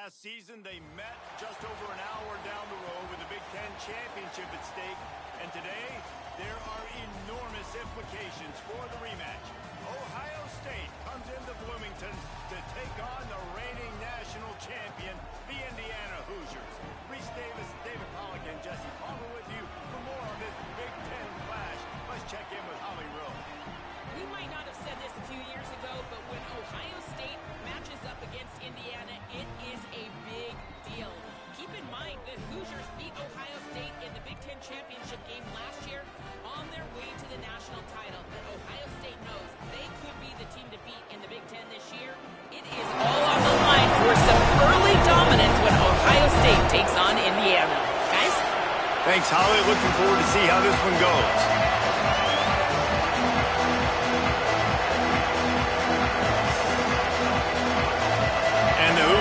Last season, they met just over an hour down the road with the Big Ten championship at stake. And today, there are enormous implications for the rematch. Ohio State comes into Bloomington to take on the reigning national champion, the Indiana Hoosiers. Reese Davis, David Pollack, and Jesse Palmer with you for more on this Big Ten clash. Let's check in with Holly Rowe. We might not have said this a few years ago, but when Ohio State matches up against Indiana, it is a big deal. Keep in mind that Hoosiers beat Ohio State in the Big Ten championship game last year on their way to the national title. But Ohio State knows they could be the team to beat in the Big Ten this year. It is all on the line for some early dominance when Ohio State takes on Indiana. Guys? Thanks, Holly. Looking forward to see how this one goes.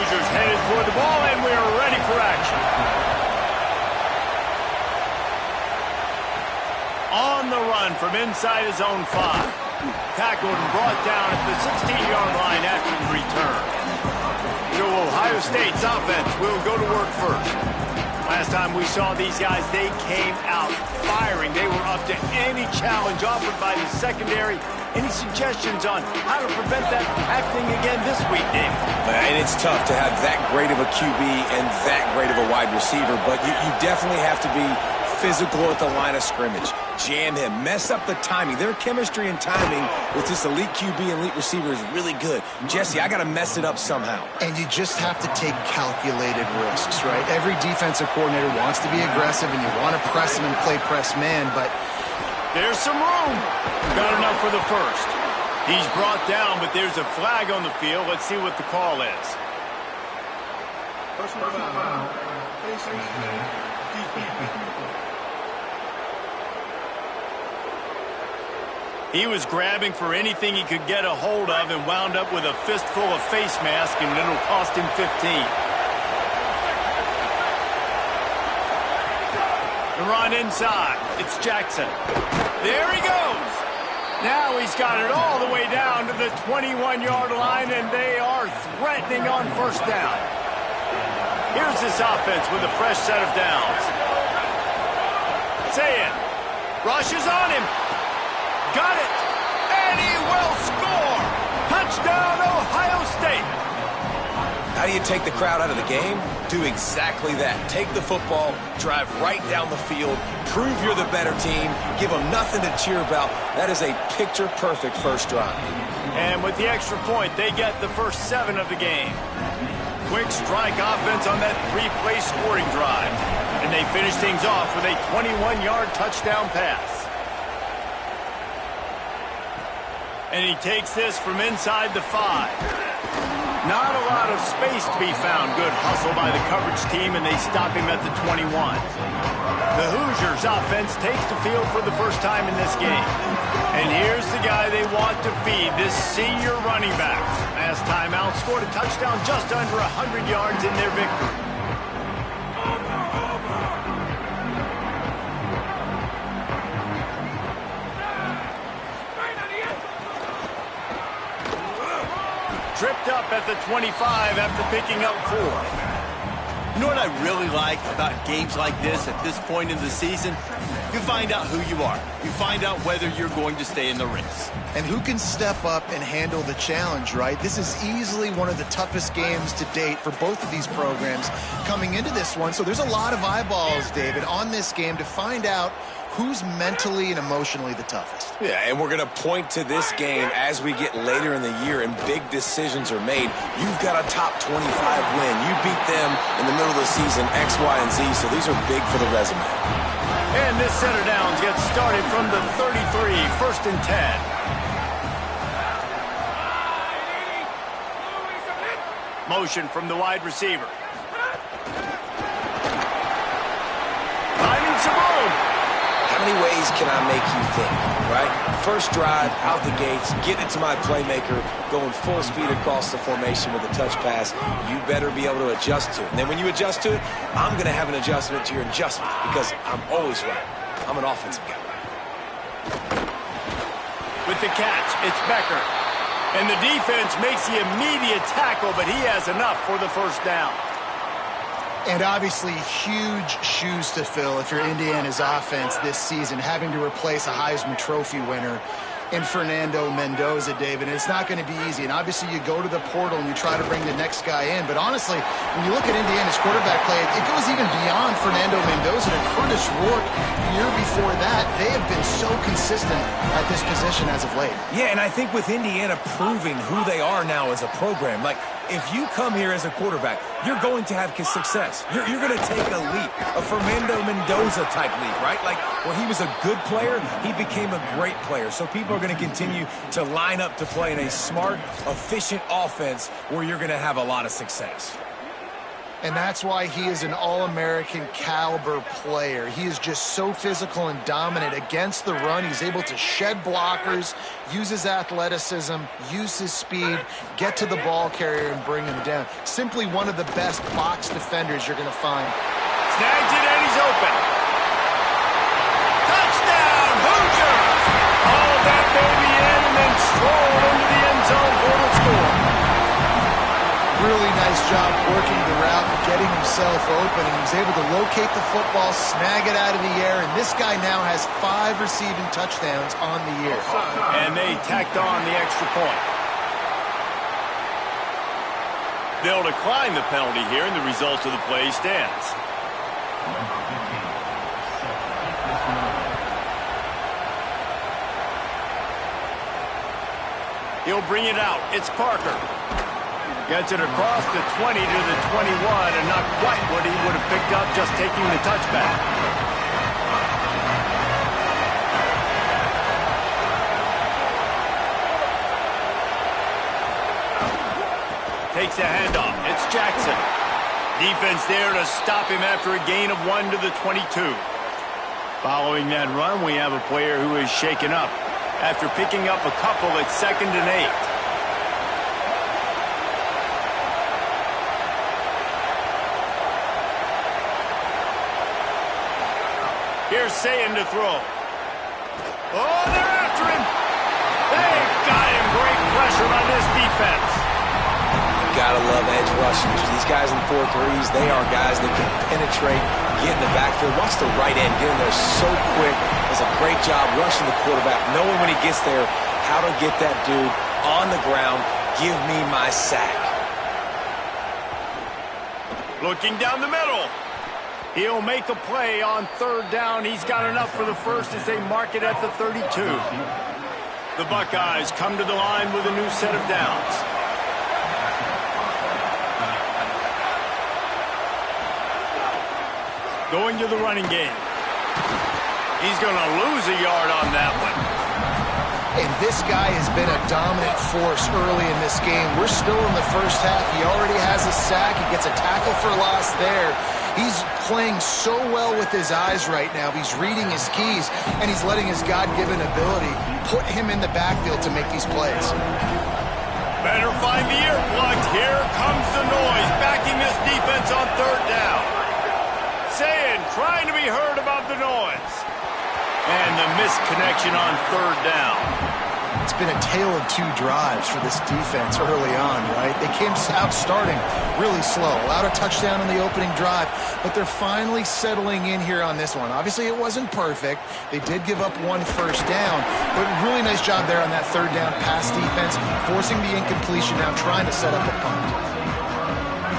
Headed toward the ball, and we are ready for action. On the run from inside his own 5. Tackled and brought down at the 16-yard line after the return. So Ohio State's offense will go to work first. Last time we saw these guys, they came out firing. They were up to any challenge offered by the secondary. Any suggestions on how to prevent that from happening again this week, Dave? And it's tough to have that great of a QB and that great of a wide receiver, but you definitely have to be physical at the line of scrimmage. Jam him, mess up the timing. Their chemistry and timing with this elite QB and elite receiver is really good. Jesse, I got to mess it up somehow. And you just have to take calculated risks, right? Every defensive coordinator wants to be aggressive, and you want to press him and play press man, but there's some room. Got enough for the first. He's brought down, but there's a flag on the field. Let's see what the call is. Personal foul. He was grabbing for anything he could get a hold of and wound up with a fistful of face mask, and it'll cost him 15. The run inside. It's Jackson. There he goes. Now he's got it all the way down to the 21-yard line, and they are threatening on first down. Here's this offense with a fresh set of downs. Say it. Rushes on him. Got it. And he will score. Touchdown, Ohio State. How do you take the crowd out of the game? Do exactly that. Take the football, drive right down the field, prove you're the better team, give them nothing to cheer about. That is a picture-perfect first drive. And with the extra point, they get the first 7 of the game. Quick strike offense on that 3-play scoring drive. And they finish things off with a 21-yard touchdown pass. And he takes this from inside the 5. Not a lot of space to be found. Good hustle by the coverage team, and they stop him at the 21. The Hoosiers offense takes the field for the first time in this game. And here's the guy they want to feed, this senior running back. Last time out, scored a touchdown just under 100 yards in their victory. Tripped up at the 25 after picking up 4. You know what I really like about games like this at this point in the season? You find out who you are. You find out whether you're going to stay in the race. and who can step up and handle the challenge, right? This is easily one of the toughest games to date for both of these programs coming into this one. So there's a lot of eyeballs, David, on this game to find out who's mentally and emotionally the toughest. Yeah, and we're going to point to this game as we get later in the year and big decisions are made. You've got a top 25 win. You beat them in the middle of the season, X, Y, and Z, so these are big for the resume. And this center downs gets started from the 33, 1st and 10. Motion from the wide receiver. Finding some room. How many ways can I make you think, right? First drive, out the gates, get it to my playmaker, going full speed across the formation with a touch pass. You better be able to adjust to it. And then when you adjust to it, I'm going to have an adjustment to your adjustment because I'm always right. I'm an offensive guy. With the catch, it's Becker. And the defense makes the immediate tackle, but he has enough for the first down. And obviously huge shoes to fill if you're Indiana's offense this season, having to replace a Heisman Trophy winner in Fernando Mendoza, David. And it's not going to be easy. And obviously you go to the portal and you try to bring the next guy in. But honestly, when you look at Indiana's quarterback play, it goes even beyond Fernando Mendoza and Curtis Rourke the year before that. They have been so consistent at this position as of late. Yeah, and I think with Indiana proving who they are now as a program, like if you come here as a quarterback, you're going to have success. You're going to take a leap, a Fernando Mendoza type leap, right? Like where he was a good player, he became a great player. So people are going to continue to line up to play in a smart, efficient offense where you're going to have a lot of success. And that's why he is an All-American caliber player. He is just so physical and dominant against the run. He's able to shed blockers, use his athleticism, use his speed, get to the ball carrier and bring him down. Simply one of the best box defenders you're going to find. Snags it and he's open. Touchdown, Hoosiers! Hauled that baby in and then strolled into the end zone for the score. Really nice job working the route and getting himself open. And he was able to locate the football, snag it out of the air, and this guy now has 5 receiving touchdowns on the year. And they tacked on the extra point. They'll decline the penalty here, and the result of the play stands. He'll bring it out. It's Parker. Gets it across the 20 to the 21, and not quite what he would have picked up just taking the touchback. Takes a handoff. It's Jackson. Defense there to stop him after a gain of 1 to the 22. Following that run, we have a player who is shaken up after picking up a couple at 2nd and 8. Here's Sayin to throw. Oh, they're after him. They've got him. Great pressure on this defense. You gotta love edge rushers. These guys in 4-3s, they are guys that can penetrate, get in the backfield. Watch the right end get in there so quick. Does a great job rushing the quarterback, knowing when he gets there how to get that dude on the ground. Give me my sack. Looking down the middle. He'll make a play on 3rd down. He's got enough for the first as they mark it at the 32. The Buckeyes come to the line with a new set of downs. Going to the running game. He's going to lose a yard on that one. And this guy has been a dominant force early in this game. We're still in the first half. He already has a sack. He gets a tackle for loss there. He's playing so well with his eyes right now. He's reading his keys, and he's letting his God-given ability put him in the backfield to make these plays. Better find the earplugs. Here comes the noise, backing this defense on 3rd down. Sayin trying to be heard about the noise. And the misconnection on 3rd down. It's been a tale of 2 drives for this defense early on, right? They came out starting really slow, allowed a touchdown on the opening drive, but they're finally settling in here on this one. Obviously, it wasn't perfect. They did give up 1 first down, but really nice job there on that 3rd down pass defense, forcing the incompletion, now trying to set up a punt.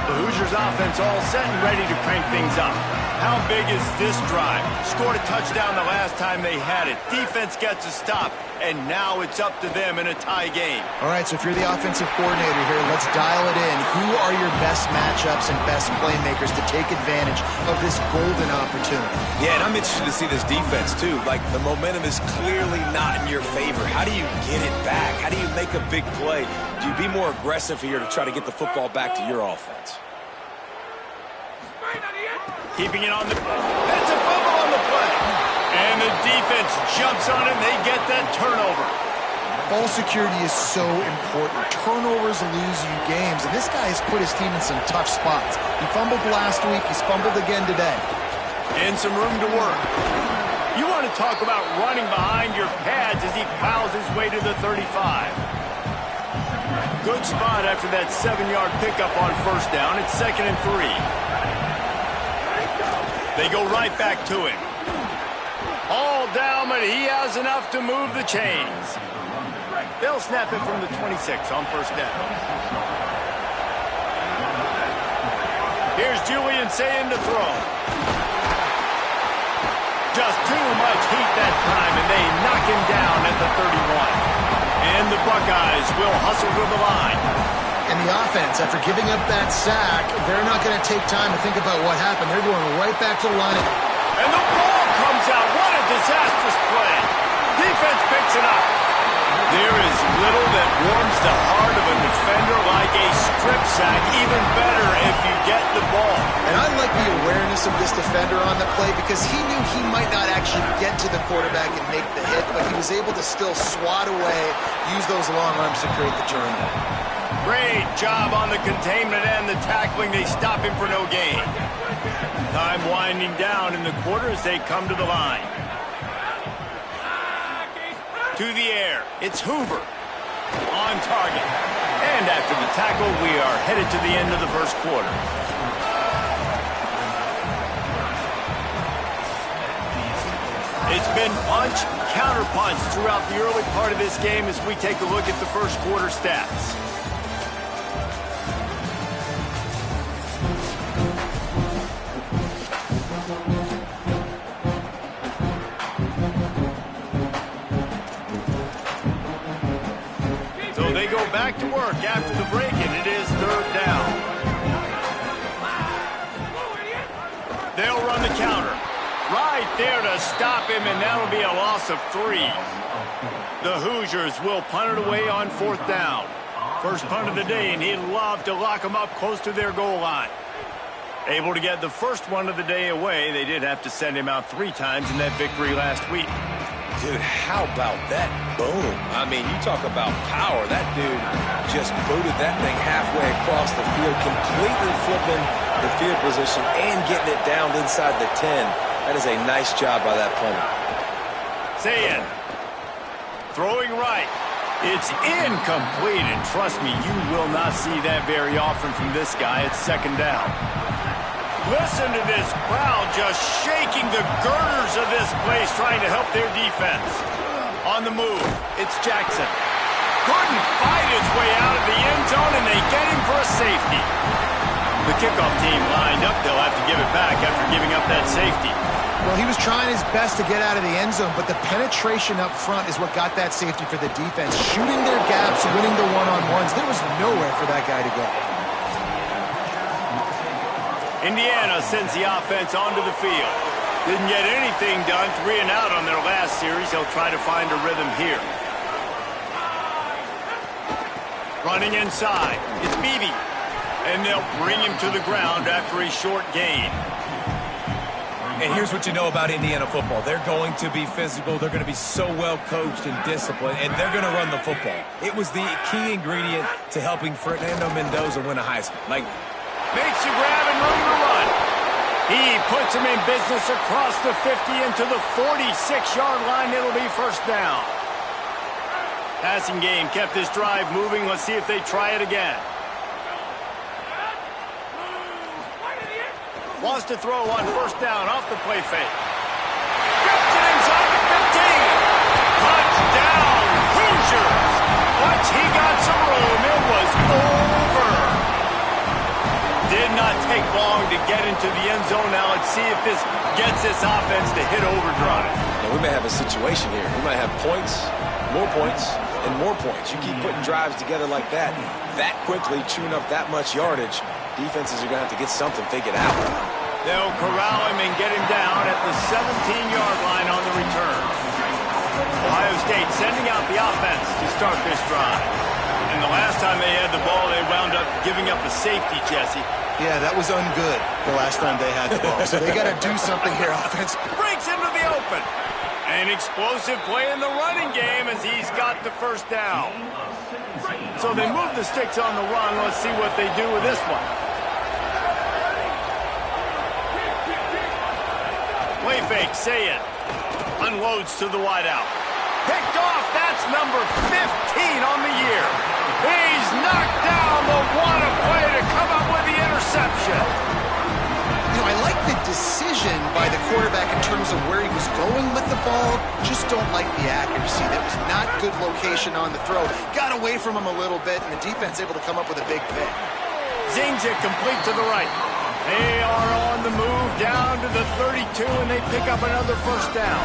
The Hoosiers offense all set and ready to crank things up. How big is this drive? Scored a touchdown the last time they had it. Defense gets a stop, and now it's up to them in a tie game. All right, so if you're the offensive coordinator here, let's dial it in. Who are your best matchups and best playmakers to take advantage of this golden opportunity? Yeah, and I'm interested to see this defense, too. Like, the momentum is clearly not in your favor. How do you get it back? How do you make a big play? Do you be more aggressive here to try to get the football back to your offense? Keeping it on the... That's a fumble on the play. And the defense jumps on it, and they get that turnover. Ball security is so important. Turnovers lose you games, and this guy has put his team in some tough spots. He fumbled last week. He's fumbled again today. And some room to work. You want to talk about running behind your pads as he plows his way to the 35. Good spot after that 7-yard pickup on 1st down. It's 2nd and 3. They go right back to him. All down, but he has enough to move the chains. They'll snap it from the 26 on first down. Here's Julian saying to throw. Just too much heat that time, and they knock him down at the 31. And the Buckeyes will hustle to the line. And the offense, after giving up that sack, they're not going to take time to think about what happened. They're going right back to the line. And the ball comes out. What a disastrous play. Defense picks it up. There is little that warms the heart of a defender like a strip sack. Even better if you get the ball. And I like the awareness of this defender on the play because he knew he might not actually get to the quarterback and make the hit, but he was able to still swat away, use those long arms to create the turnover. Great job on the containment and the tackling. They stop him for no gain. Time winding down in the quarter as they come to the line. To the air, it's Hoover. On target. And after the tackle, we are headed to the end of the first quarter. It's been punch, counter-punch throughout the early part of this game as we take a look at the first quarter stats. So they go back to work after the break, and it is third down. They'll run the counter. Right there to stop him, and that'll be a loss of 3. The Hoosiers will punt it away on fourth down. First punt of the day, and he'd love to lock them up close to their goal line. Able to get the first one of the day away. They did have to send him out 3 times in that victory last week. Dude, how about that boom? I mean, you talk about power. That dude just booted that thing halfway across the field, completely flipping the field position and getting it down inside the 10. That is a nice job by that punter. Sayin. Throwing right. It's incomplete, and trust me, you will not see that very often from this guy. It's second down. Listen to this crowd just shaking the girders of this place, trying to help their defense. On the move, it's Jackson. Couldn't fight his way out of the end zone, and they get him for a safety. The kickoff team lined up. They'll have to give it back after giving up that safety. Well, he was trying his best to get out of the end zone, but the penetration up front is what got that safety for the defense. Shooting their gaps, winning the one-on-ones. There was nowhere for that guy to go. Indiana sends the offense onto the field. Didn't get anything done, 3 and out on their last series. They'll try to find a rhythm here. Running inside, it's Beebe. And they'll bring him to the ground after a short gain. And here's what you know about Indiana football. They're going to be physical. They're going to be so well coached and disciplined, and they're going to run the football. It was the key ingredient to helping Fernando Mendoza win a Heisman. Makes a grab and room to run. He puts him in business across the 50 into the 46-yard line. It'll be first down. Passing game kept this drive moving. Let's see if they try it again. Wants to throw on first down off the play fake. Gets it inside the 15. Touchdown, Hoosiers. Once he got some room, it was over. Did not take long to get into the end zone. Now let's see if this gets this offense to hit overdrive. Now we may have a situation here. We might have points, and more points. You keep putting drives together like that quickly, chewing up that much yardage, defenses are going to have to get something figured out. They'll corral him and get him down at the 17-yard line on the return. Ohio State sending out the offense to start this drive. And the last time they had the ball, they wound up giving up a safety, Jesse. Yeah, that was ungood the last time they had the ball. So they got to do something here offense. Breaks into the open. An explosive play in the running game as he's got the first down. So they move the sticks on the run. Let's see what they do with this one. Play fake, say it. Unloads to the wideout. Picked off, that's number 15 on the year. He's knocked down the one play to come up with the interception. I like the decision by the quarterback in terms of where he was going with the ball. Just don't like the accuracy. That was not good location on the throw. Got away from him a little bit, and the defense able to come up with a big pick. Zings it complete to the right. They are on the move down to the 32, and they pick up another first down.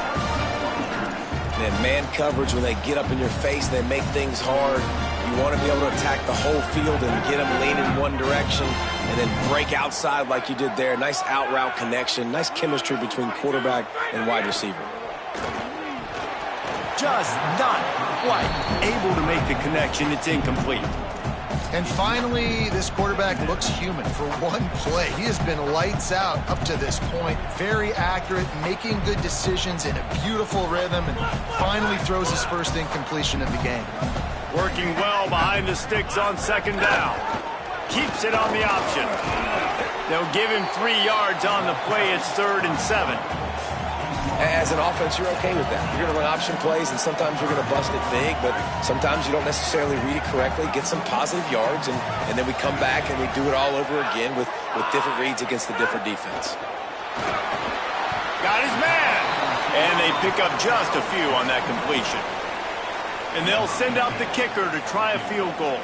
And man coverage, when they get up in your face, they make things hard. You want to be able to attack the whole field and get them leaning one direction and then break outside like you did there. Nice out route connection, nice chemistry between quarterback and wide receiver. Just not quite able to make the connection. It's incomplete. And finally, this quarterback looks human for one play. He has been lights out up to this point. Very accurate, making good decisions in a beautiful rhythm, and finally throws his first incompletion of the game. Working well behind the sticks on second down. Keeps it on the option. They'll give him 3 yards on the play. It's 3rd and 7. As an offense, you're okay with that. You're going to run option plays, and sometimes you're going to bust it big, but sometimes you don't necessarily read it correctly, get some positive yards, and then we come back and we do it all over again with different reads against the different defense. Got his man. And they pick up just a few on that completion. And they'll send out the kicker to try a field goal.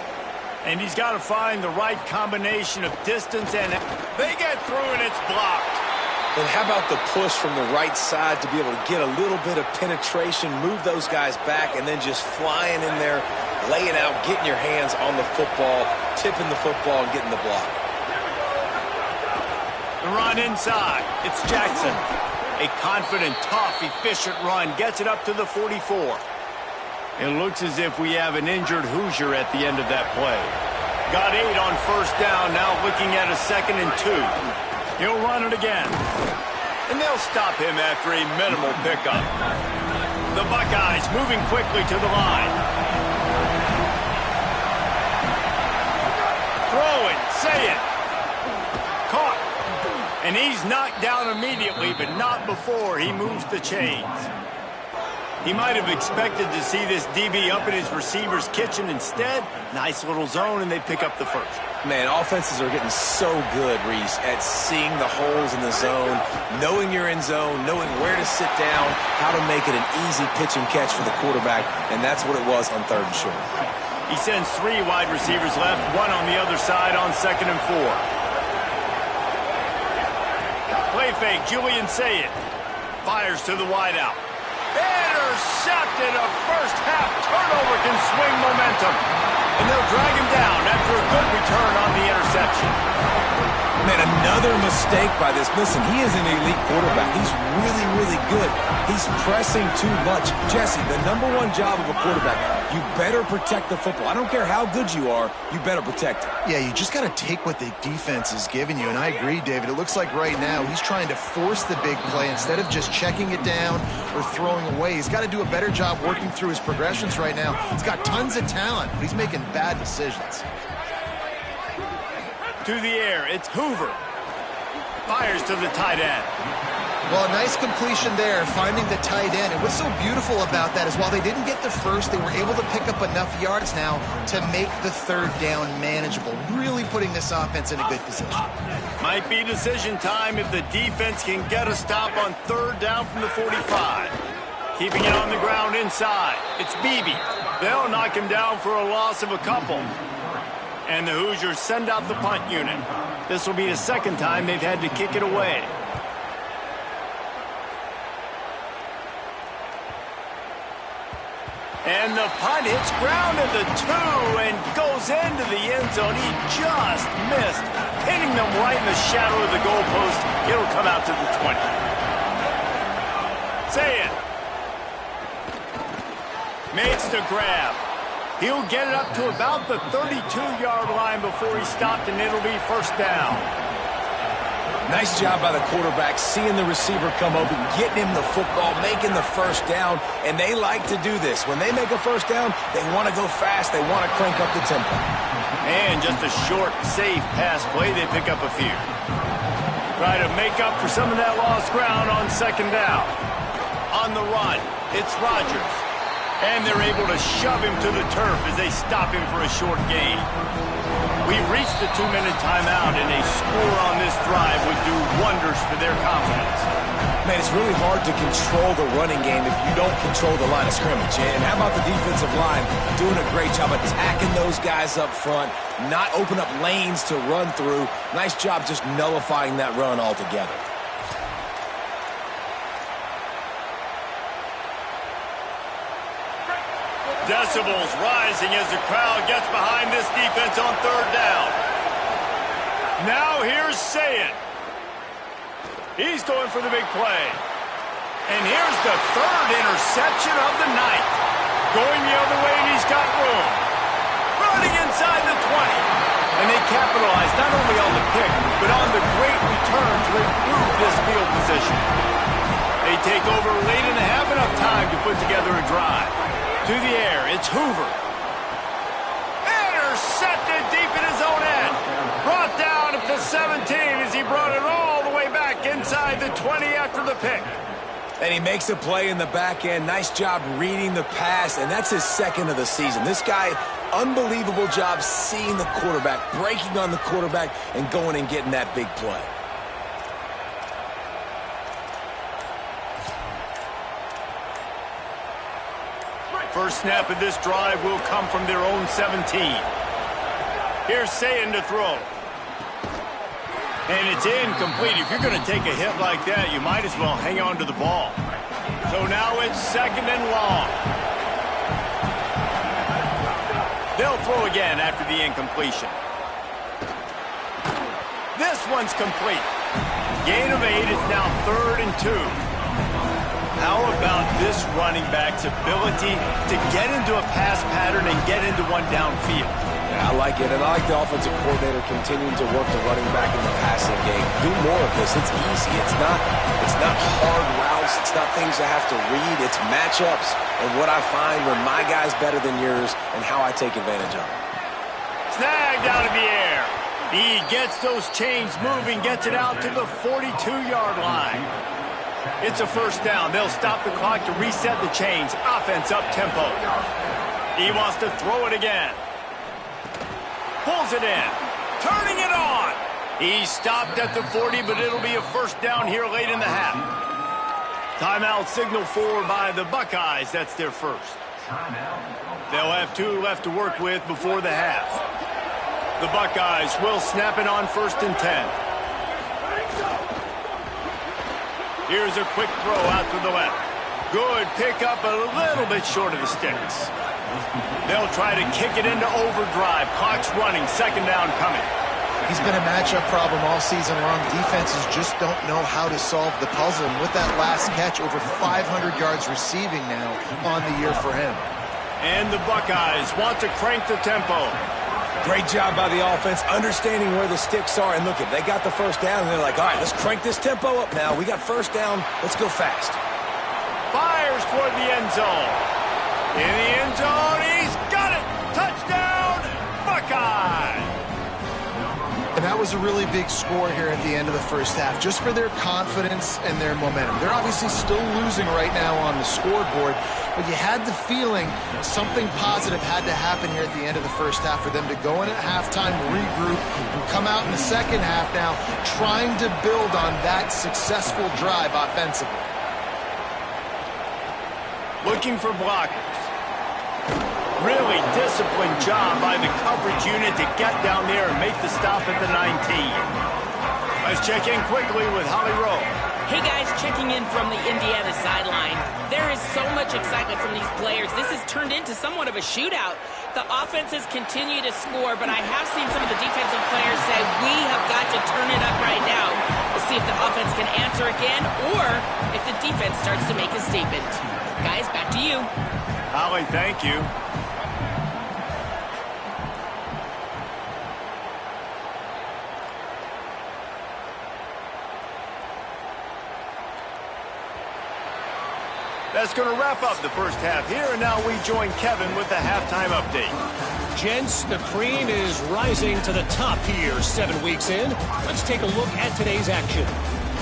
And he's got to find the right combination of distance, and they get through, and it's blocked. And how about the push from the right side to be able to get a little bit of penetration, move those guys back, and then just flying in there, laying out, getting your hands on the football, tipping the football, and getting the block. The run inside. It's Jackson. A confident, tough, efficient run. Gets it up to the 44. It looks as if we have an injured Hoosier at the end of that play. Got 8 on first down. Now looking at a 2nd and 2. He'll run it again. And they'll stop him after a minimal pickup. The Buckeyes moving quickly to the line. Throw it. Say it. Caught. And he's knocked down immediately, but not before he moves the chains. He might have expected to see this DB up in his receiver's kitchen. Instead, nice little zone, and they pick up the first. Man, offenses are getting so good, Reese, at seeing the holes in the zone, knowing you're in zone, knowing where to sit down, how to make it an easy pitch and catch for the quarterback, and that's what it was on 3rd and short. He sends 3 wide receivers left, 1 on the other side on 2nd and 4. Play fake, Julian Sayed. Fires to the wideout. Intercepted. A first-half turnover can swing momentum. And they'll drag him down after a good return on the interception. Man, another mistake by this. Listen, he is an elite quarterback. He's really, really good. He's pressing too much. Jesse, the #1 job of a quarterback, you better protect the football. I don't care how good you are, you better protect it. Yeah, you just got to take what the defense is giving you, and I agree, David. It looks like right now he's trying to force the big play instead of just checking it down or throwing away. He's got to do a better job working through his progressions right now. He's got tons of talent, but he's making bad decisions. To the air, it's Hoover. Fires to the tight end. Well, a nice completion there, finding the tight end. And what's so beautiful about that is while they didn't get the first, they were able to pick up enough yards now to make the 3rd down manageable, really putting this offense in a good position. Might be decision time if the defense can get a stop on 3rd down from the 45. Keeping it on the ground inside. It's Beebe. They'll knock him down for a loss of a couple. And the Hoosiers send out the punt unit. This will be the 2nd time they've had to kick it away. And the punt hits ground at the 2 and goes into the end zone. He just missed, hitting them right in the shadow of the goalpost. It'll come out to the 20. Say it. Makes the grab. He'll get it up to about the 32-yard line before he stopped, and it'll be first down. Nice job by the quarterback, seeing the receiver come open, getting him the football, making the first down, and they like to do this. When they make a first down, they want to go fast. They want to crank up the tempo. And just a short, safe pass play, they pick up a few. Try to make up for some of that lost ground on 2nd down. On the run, it's Rodgers. And they're able to shove him to the turf as they stop him for a short gain. We've reached the 2-minute timeout, and a score on this drive would do wonders for their confidence. Man, it's really hard to control the running game if you don't control the line of scrimmage. And how about the defensive line doing a great job attacking those guys up front, not open up lanes to run through. Nice job just nullifying that run altogether. Decibels rising as the crowd gets behind this defense on third down. Now here's Sayin. He's going for the big play. And here's the third interception of the night. Going the other way, and he's got room. Running inside the 20. And they capitalize not only on the pick, but on the great return to improve this field position. They take over late in the half, enough time to put together a drive. To the air, it's Hoover. Intercepted deep in his own end. Brought down at the 17 as he brought it all the way back inside the 20 after the pick. And he makes a play in the back end. Nice job reading the pass, and that's his second of the season. This guy, unbelievable job seeing the quarterback, breaking on the quarterback, and going and getting that big play. First snap of this drive will come from their own 17. Here's Sayin to throw. And it's incomplete. If you're going to take a hit like that, you might as well hang on to the ball. So now it's second and long. They'll throw again after the incompletion. This one's complete. Gain of 8 is now 3rd and 2. How about this running back's ability to get into a pass pattern and get into one downfield? Yeah, I like it, and I like the offensive coordinator continuing to work the running back in the passing game. Do more of this. It's easy. It's not hard routes. It's not things I have to read. It's matchups and what I find when my guy's better than yours and how I take advantage of it. Snagged out of the air. He gets those chains moving, gets it out to the 42-yard line. It's a first down. They'll stop the clock to reset the chains. Offense up tempo. He wants to throw it again. Pulls it in. Turning it on. He stopped at the 40, but it'll be a first down here late in the half. Timeout signal forward by the Buckeyes. That's their first. They'll have 2 left to work with before the half. The Buckeyes will snap it on 1st and 10. Here's a quick throw out to the left. Good pickup, a little bit short of the sticks. They'll try to kick it into overdrive. Clock's running, second down coming. He's been a matchup problem all season long. Defenses just don't know how to solve the puzzle. And with that last catch, over 500 yards receiving now on the year for him. And the Buckeyes want to crank the tempo. Great job by the offense, understanding where the sticks are. And look, if they got the first down, and they're like, all right, let's crank this tempo up now. We got first down. Let's go fast. Fires toward the end zone. In the end zone, he's got it. Touchdown, Buckeye. And that was a really big score here at the end of the first half, just for their confidence and their momentum. They're obviously still losing right now on the scoreboard, but you had the feeling something positive had to happen here at the end of the first half for them to go in at halftime, regroup, and come out in the second half now trying to build on that successful drive offensively. Looking for blockers. Really disciplined job by the coverage unit to get down there and make the stop at the 19. Let's check in quickly with Holly Rowe. Hey guys, checking in from the Indiana sideline. There is so much excitement from these players. This has turned into somewhat of a shootout. The offenses continue to score, but I have seen some of the defensive players say, we have got to turn it up right now. We'll see if the offense can answer again or if the defense starts to make a statement. Guys, back to you. Holly, thank you. That's going to wrap up the first half here, and now we join Kevin with the halftime update. Gents, the cream is rising to the top here 7 weeks in. Let's take a look at today's action.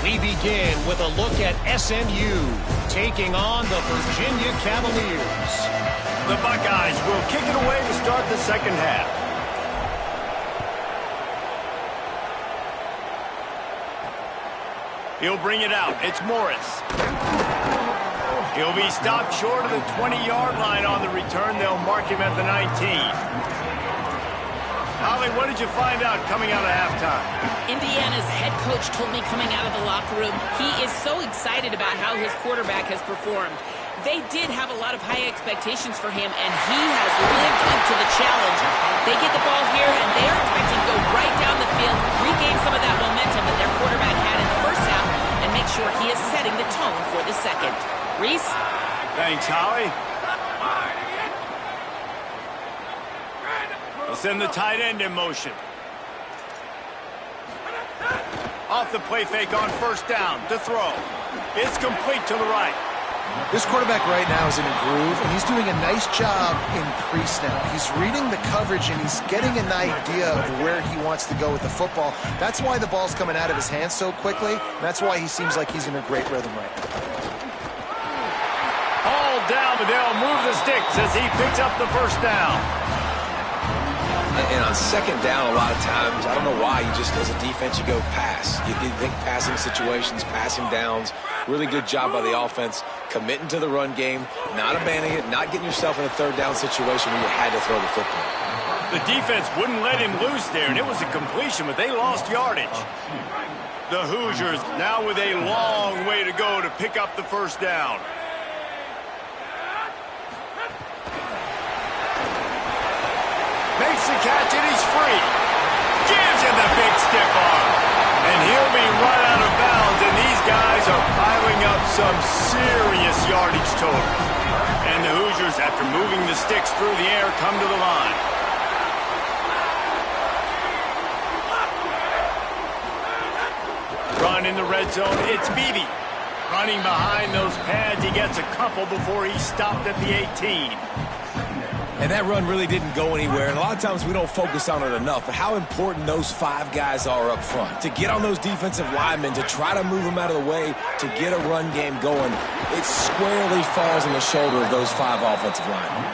We begin with a look at SMU taking on the Virginia Cavaliers. The Buckeyes will kick it away to start the second half. He'll bring it out. It's Morris. He'll be stopped short of the 20-yard line on the return. They'll mark him at the 19. Holly, what did you find out coming out of halftime? Indiana's head coach told me coming out of the locker room, he is so excited about how his quarterback has performed. They did have a lot of high expectations for him, and he has lived up to the challenge. They get the ball here, and they are expecting to go right down the field, regain some of that momentum that their quarterback had in the first half, and make sure he is setting the tone for the second. Reese? Thanks, Holly. They'll send the tight end in motion. Off the play fake on first down to throw. It's complete to the right. This quarterback right now is in a groove, and he's doing a nice job in pre-snap. He's reading the coverage, and he's getting an idea of where he wants to go with the football. That's why the ball's coming out of his hands so quickly, and that's why he seems like he's in a great rhythm right now. All down, but they'll move the sticks as he picks up the first down. And on second down, a lot of times, I don't know why, you just, as a defense, you go pass. You think passing situations, passing downs. Really good job by the offense, committing to the run game, not abandoning it, not getting yourself in a third down situation where you had to throw the football. The defense wouldn't let him loose there, and it was a completion, but they lost yardage. The Hoosiers now with a long way to go to pick up the first down. Makes the catch, and he's free. Gives him the big stiff arm. And he'll be run out of bounds, and these guys are piling up some serious yardage total. And the Hoosiers, after moving the sticks through the air, come to the line. Run in the red zone, it's Beebe. Running behind those pads, he gets a couple before he's stopped at the 18. And that run really didn't go anywhere. And a lot of times we don't focus on it enough. But how important those five guys are up front. To get on those defensive linemen, to try to move them out of the way, to get a run game going, it squarely falls on the shoulder of those five offensive linemen.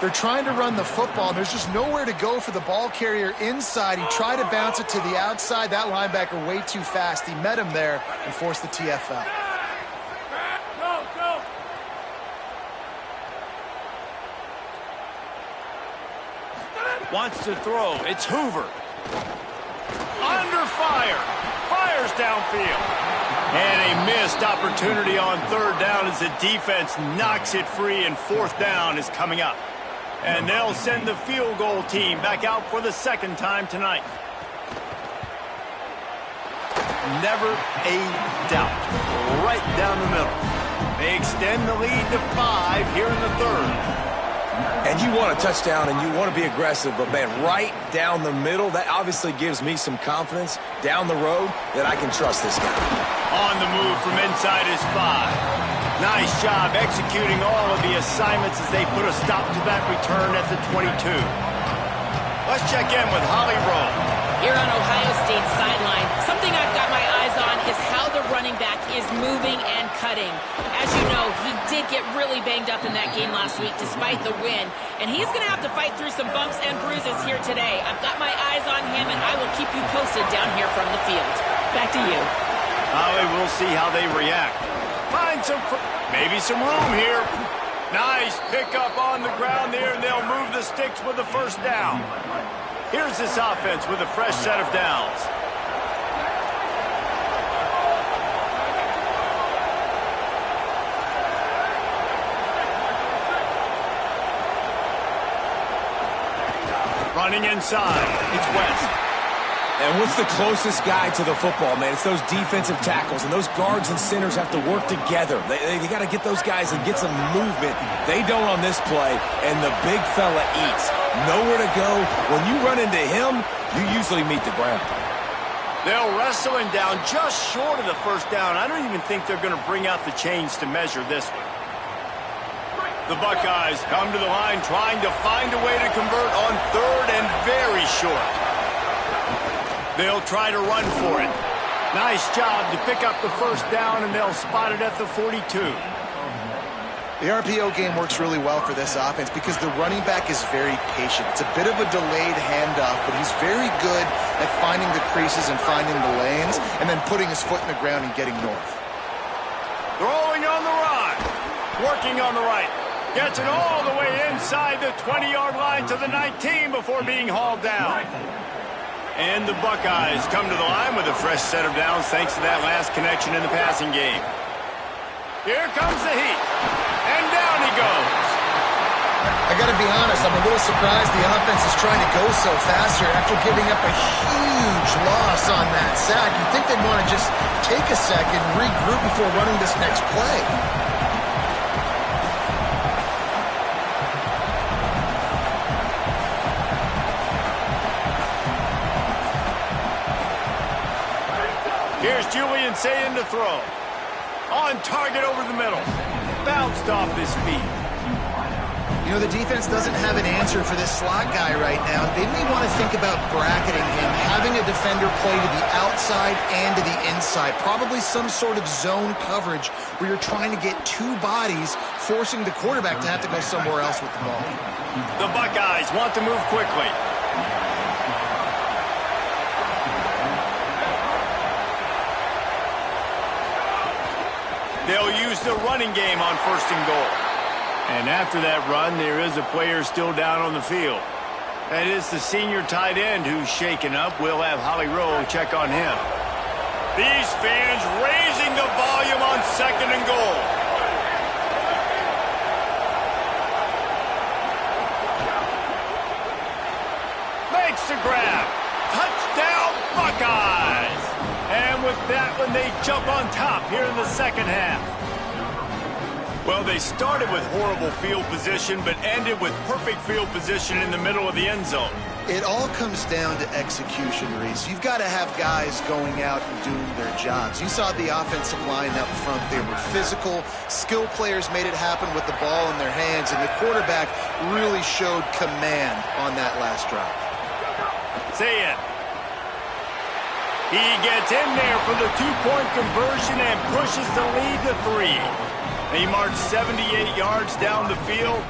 They're trying to run the football, and there's just nowhere to go for the ball carrier inside. He tried to bounce it to the outside. That linebacker way too fast. He met him there and forced the TFL. Wants to throw. It's Hoover. Under fire. Fires downfield. And a missed opportunity on third down as the defense knocks it free, and fourth down is coming up. And they'll send the field goal team back out for the second time tonight. Never a doubt. Right down the middle. They extend the lead to 5 here in the third. And you want a touchdown and you want to be aggressive, but, man, right down the middle, that obviously gives me some confidence down the road that I can trust this guy. On the move from inside his 5. Nice job executing all of the assignments as they put a stop to that return at the 22. Let's check in with Holly Rowe. Here on Ohio State's sideline, something I've got my eyes on is how the running back is moving and cutting. As you know, he did get really banged up in that game last week despite the win, and he's going to have to fight through some bumps and bruises here today. I've got my eyes on him, and I will keep you posted down here from the field. Back to you. Holly, we'll see how they react. Find maybe some room here. Nice pickup on the ground there, and they'll move the sticks with the first down. Here's this offense with a fresh set of downs. Running inside, it's West. And what's the closest guy to the football, man? It's those defensive tackles, and those guards and centers have to work together. They got to get those guys and get some movement. They don't on this play, and the big fella eats. Nowhere to go. When you run into him, you usually meet the ground. They'll wrestle him down just short of the first down. I don't even think they're going to bring out the chains to measure this one. The Buckeyes come to the line trying to find a way to convert on third and very short. They'll try to run for it. Nice job to pick up the first down, and they'll spot it at the 42. The RPO game works really well for this offense because the running back is very patient. It's a bit of a delayed handoff, but he's very good at finding the creases and finding the lanes and then putting his foot in the ground and getting north. Throwing on the run. Working on the right. Gets it all the way inside the 20-yard line to the 19 before being hauled down. And the Buckeyes come to the line with a fresh set of downs thanks to that last connection in the passing game. Here comes the heat. And down he goes. I got to be honest, I'm a little surprised the offense is trying to go so fast here after giving up a huge loss on that sack. You'd think they'd want to just take a second, regroup before running this next play. Here's Julian Sayin to throw. On target over the middle. Bounced off his feet. You know, the defense doesn't have an answer for this slot guy right now. They may want to think about bracketing him, having a defender play to the outside and to the inside. Probably some sort of zone coverage where you're trying to get two bodies, forcing the quarterback to have to go somewhere else with the ball. The Buckeyes want to move quickly. They'll use the running game on 1st and goal. And after that run, there is a player still down on the field. That is the senior tight end who's shaken up. We'll have Holly Rowe check on him. These fans raising the volume on 2nd and goal. Makes the grab. Touchdown, Buckeyes! And with that one, they jump on top here in the second half. Well, they started with horrible field position, but ended with perfect field position in the middle of the end zone. It all comes down to execution, Reese. You've got to have guys going out and doing their jobs. You saw the offensive line up front. They were physical. Skill players made it happen with the ball in their hands, and the quarterback really showed command on that last drive. Say it. He gets in there for the two-point conversion and pushes the lead to 3. He marched 78 yards down the field,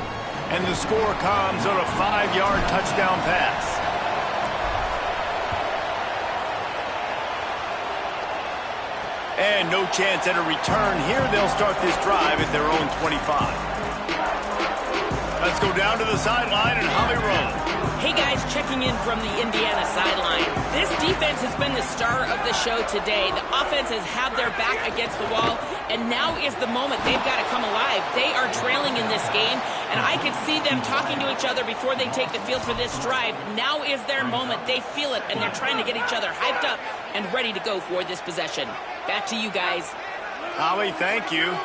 and the score comes on a 5-yard touchdown pass. And no chance at a return here. They'll start this drive at their own 25. Let's go down to the sideline and Holly Rowe. Hey guys, checking in from the Indiana sideline. This defense has been the star of the show today. The offense has had their back against the wall, and now is the moment they've got to come alive. They are trailing in this game, and I can see them talking to each other before they take the field for this drive. Now is their moment. They feel it, and they're trying to get each other hyped up and ready to go for this possession. Back to you guys. Holly, thank you.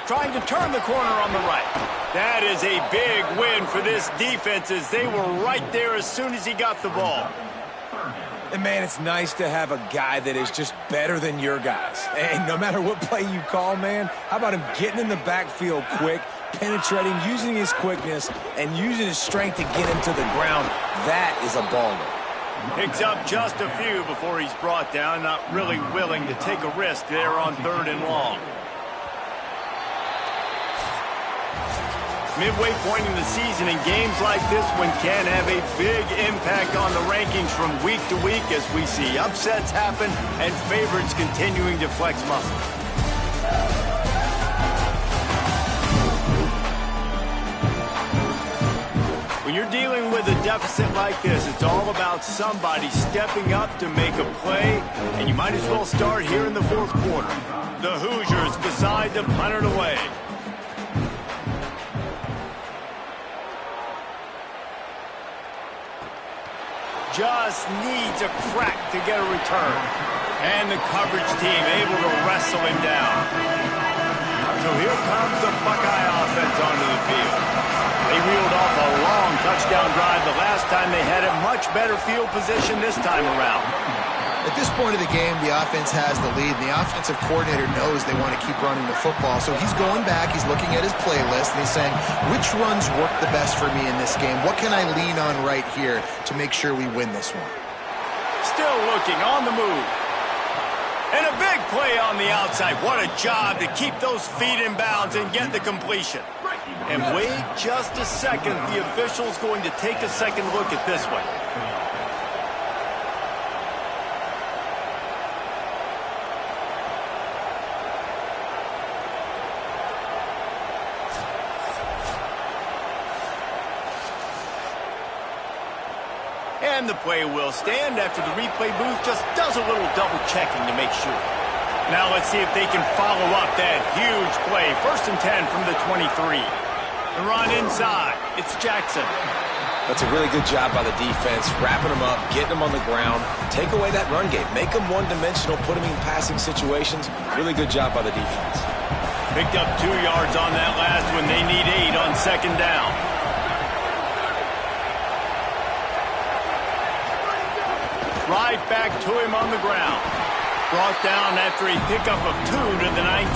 Trying to turn the corner on the right. That is a big win for this defense as they were right there as soon as he got the ball. And, man, it's nice to have a guy that is just better than your guys. And no matter what play you call, man, how about him getting in the backfield quick, penetrating, using his quickness, and using his strength to get him to the ground. That is a baller. Picks up just a few before he's brought down, not really willing to take a risk there on 3rd and long. Midway point in the season, and games like this one can have a big impact on the rankings from week to week as we see upsets happen and favorites continuing to flex muscles. When you're dealing with a deficit like this, it's all about somebody stepping up to make a play, and you might as well start here in the 4th quarter. The Hoosiers decide to punt it away. Just needs a crack to get a return. And the coverage team able to wrestle him down. So here comes the Buckeye offense onto the field. They reeled off a long touchdown drive the last time they had a much better field position this time around. At this point of the game, the offense has the lead. The offensive coordinator knows they want to keep running the football. So he's going back, he's looking at his playlist, and he's saying, which runs work the best for me in this game? What can I lean on right here to make sure we win this one? Still looking on the move. And a big play on the outside. What a job to keep those feet in bounds and get the completion. And wait just a second. The official's going to take a second look at this one. And the play will stand after the replay booth just does a little double checking to make sure. Now let's see if they can follow up that huge play. 1st and 10 from the 23. The run inside. It's Jackson. That's a really good job by the defense, wrapping them up, getting them on the ground. Take away that run game. Make them one-dimensional, put them in passing situations. Really good job by the defense. Picked up 2 yards on that last one. They need 8 on 2nd down. Right back to him on the ground. Brought down after a pickup of 2 to the 19.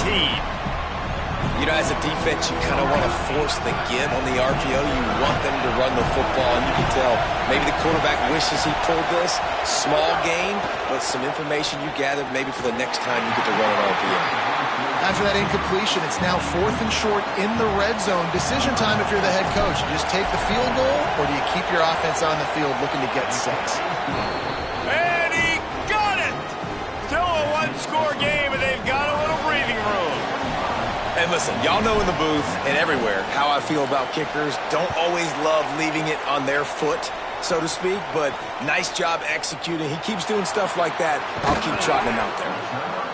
You know, as a defense, you kind of want to force the give on the RPO. You want them to run the football, and you can tell maybe the quarterback wishes he pulled this. Small gain, but some information you gathered maybe for the next time you get to run an RPO. After that incompletion, it's now 4th and short in the red zone. Decision time if you're the head coach. You just take the field goal, or do you keep your offense on the field looking to get 6? And he got it! Still a one-score game, and they've got a little breathing room. And listen, y'all know in the booth and everywhere how I feel about kickers. Don't always love leaving it on their foot, so to speak, but nice job executing. He keeps doing stuff like that. I'll keep trotting him out there.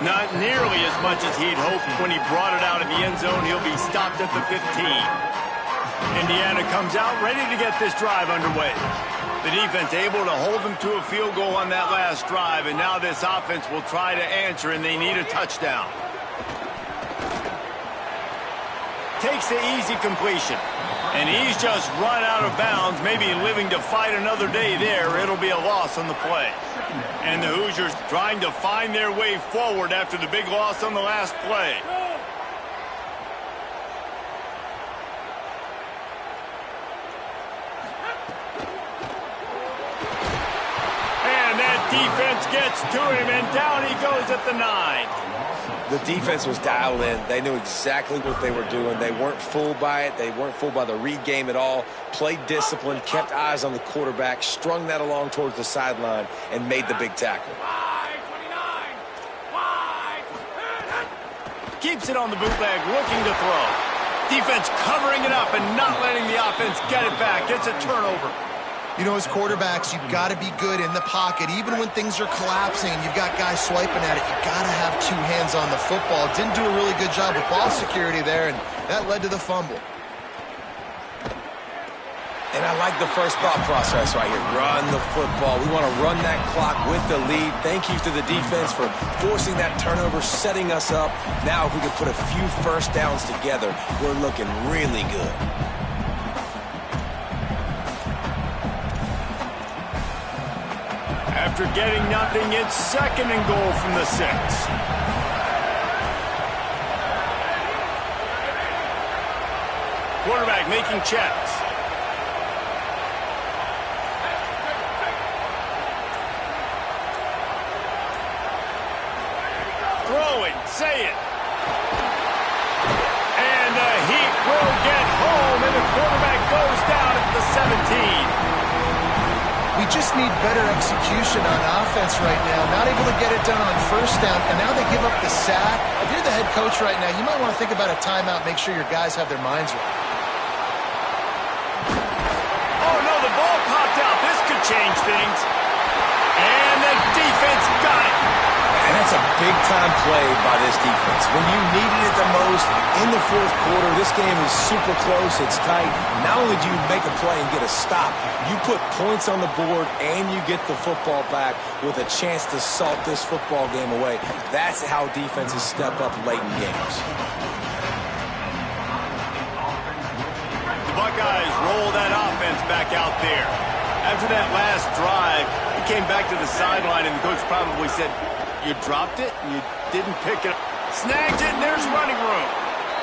Not nearly as much as he'd hoped when he brought it out of the end zone. He'll be stopped at the 15. Indiana comes out ready to get this drive underway. The defense able to hold them to a field goal on that last drive, and now this offense will try to answer, and they need a touchdown. Takes the easy completion, and he's just run out of bounds, maybe living to fight another day there. It'll be a loss on the play. And the Hoosiers trying to find their way forward after the big loss on the last play. And that defense gets to him, and down he goes at the 9. The defense was dialed in. They knew exactly what they were doing. They weren't fooled by it. They weren't fooled by the read game at all. Played discipline, kept eyes on the quarterback, strung that along towards the sideline, and made the big tackle. Keeps it on the bootleg, looking to throw. Defense covering it up and not letting the offense get it back. Gets a turnover. You know, as quarterbacks, you've got to be good in the pocket. Even when things are collapsing and you've got guys swiping at it, you've got to have 2 hands on the football. Didn't do a really good job with ball security there, and that led to the fumble. And I like the first thought process right here. Run the football. We want to run that clock with the lead. Thank you to the defense for forcing that turnover, setting us up. Now if we can put a few first downs together, we're looking really good. After getting nothing, it's 2nd and goal from the 6. Quarterback making checks. Throwing, say it. And the Heat will get home, and the quarterback goes down at the 17. We just need better execution on offense right now. Not able to get it done on first down, and now they give up the sack. If you're the head coach right now, you might want to think about a timeout, make sure your guys have their minds right. Oh, no, the ball popped out. This could change things. And the defense got it. And that's a big-time play by this defense. When you needed it the most in the 4th quarter, this game is super close, it's tight. Not only do you make a play and get a stop, you put points on the board and you get the football back with a chance to salt this football game away. That's how defenses step up late in games. The Buckeyes roll that offense back out there. After that last drive, he came back to the sideline and the coach probably said, "You dropped it, you didn't pick it up." Snags it, and there's running room.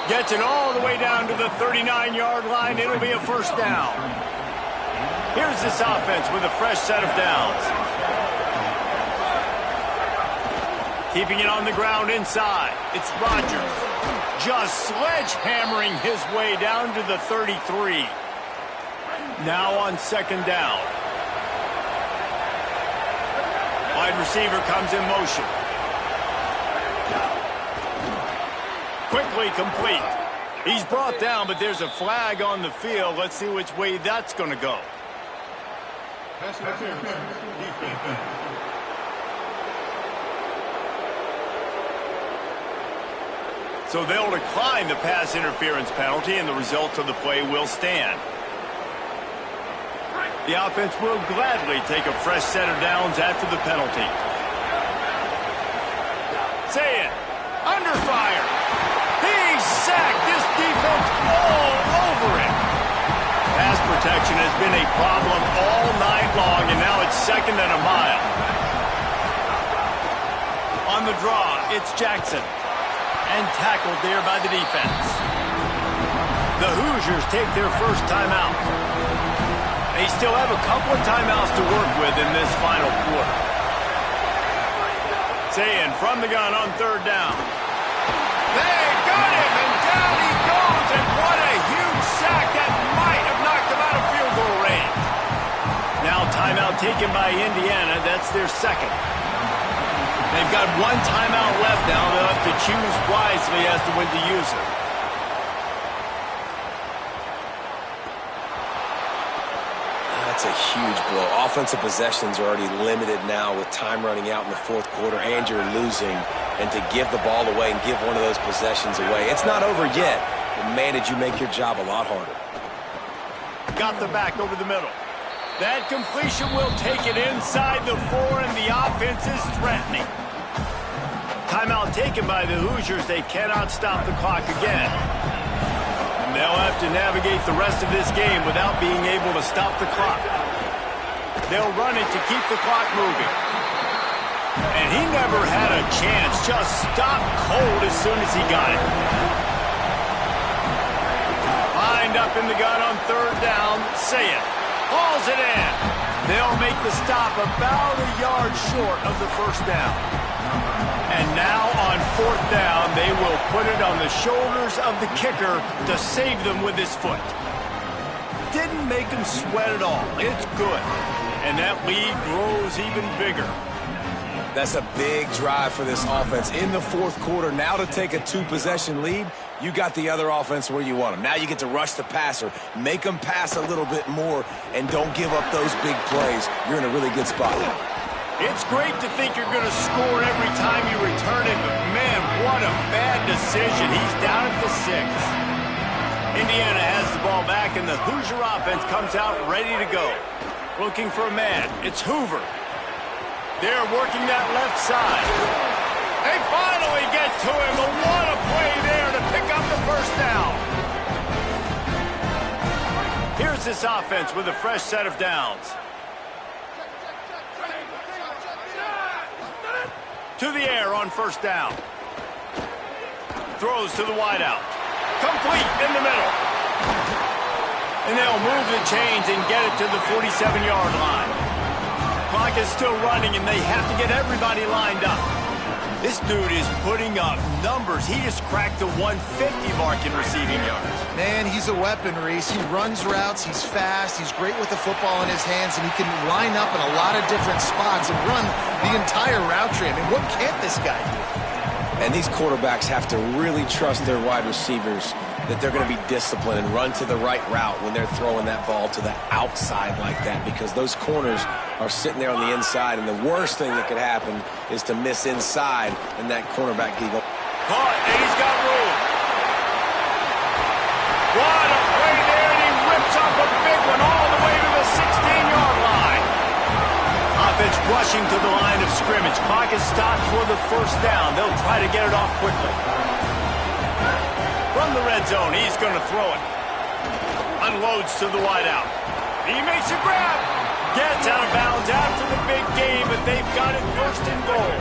Gets it all the way down to the 39-yard line. It'll be a first down. Here's this offense with a fresh set of downs. Keeping it on the ground inside. It's Rodgers. Just sledgehammering his way down to the 33. Now on second down. Wide receiver comes in motion. Quickly complete. He's brought down, but there's a flag on the field. Let's see which way that's going to go. So they'll decline the pass interference penalty, and the result of the play will stand. The offense will gladly take a fresh set of downs after the penalty. Say it. Under fire. He's sacked. This defense all over it. Pass protection has been a problem all night long, and now it's second and a mile. On the draw, it's Jackson. And tackled there by the defense. The Hoosiers take their first timeout. They still have a couple of timeouts to work with in this final quarter. Sayin from the gun on third down. They got him, and down he goes, and what a huge sack that might have knocked him out of field goal range. Now timeout taken by Indiana. That's their second. They've got one timeout left now. They'll have to choose wisely as to when to use it. That's a huge blow. Offensive possessions are already limited now with time running out in the fourth quarter, and you're losing. And to give the ball away and give one of those possessions away, it's not over yet. But man, did you make your job a lot harder. Got the back over the middle. That completion will take it inside the 4, and the offense is threatening. Timeout taken by the Hoosiers. They cannot stop the clock again. And they'll have to navigate the rest of this game without being able to stop the clock. They'll run it to keep the clock moving. And he never had a chance. Just stopped cold as soon as he got it. Lined up in the gun on third down. Say it. Hauls it in. They'll make the stop about a yard short of the first down. And now on fourth down, they will put it on the shoulders of the kicker to save them with his foot. Didn't make him sweat at all. It's good. And that lead grows even bigger. That's a big drive for this offense in the fourth quarter. Now to take a 2-possession lead, you got the other offense where you want them. Now you get to rush the passer, make them pass a little bit more, and don't give up those big plays. You're in a really good spot. It's great to think you're going to score every time you return it, but man, what a bad decision. He's down at the 6. Indiana has the ball back, and the Hoosier offense comes out ready to go. Looking for a man. It's Hoover. They're working that left side. They finally get to him, but what a play there to pick up the first down. Here's this offense with a fresh set of downs. To the air on first down. Throws to the wideout. Complete in the middle. And they'll move the chains and get it to the 47-yard line. Clock is still running, and they have to get everybody lined up. This dude is putting up numbers. He just cracked the 150 mark in receiving yards. Man, he's a weapon, Reese. He runs routes. He's fast. He's great with the football in his hands, and he can line up in a lot of different spots and run the entire route tree. I mean, what can't this guy do? And these quarterbacks have to really trust their wide receivers that they're going to be disciplined and run to the right route when they're throwing that ball to the outside like that, because those corners are sitting there on the inside, and the worst thing that could happen is to miss inside and that cornerback can go. Caught, and he's got room. What a play there, and he rips off a big one all the way to the 16-yard line. Offense rushing to the line of scrimmage. Clock is stopped for the first down. They'll try to get it off quickly. From the red zone, he's going to throw it. Unloads to the wideout. He makes a grab. Gets out of bounds after the big game, but they've got it first and goal.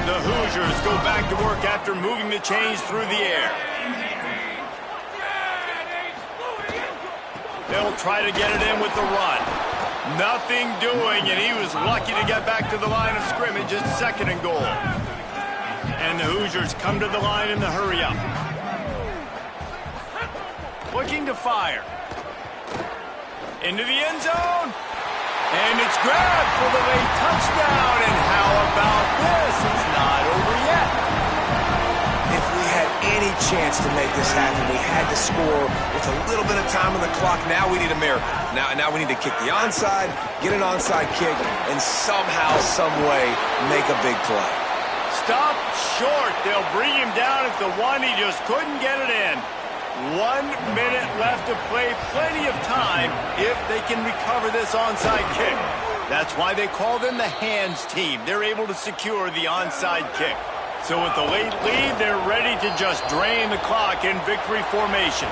The Hoosiers go back to work after moving the chains through the air. They'll try to get it in with the run. Nothing doing, and he was lucky to get back to the line of scrimmage at second and goal. And the Hoosiers come to the line in the hurry-up. Looking to fire. Into the end zone. And it's grabbed for the late touchdown. And how about this? It's not over yet. If we had any chance to make this happen, we had to score with a little bit of time on the clock. Now we need a miracle. Now we need to kick the onside, get an onside kick, and somehow, some way, make a big play. Stop short. They'll bring him down at the one. He just couldn't get it in. 1 minute left to play. Plenty of time if they can recover this onside kick. That's why they call them the hands team. They're able to secure the onside kick. So with the late lead, they're ready to just drain the clock in victory formation.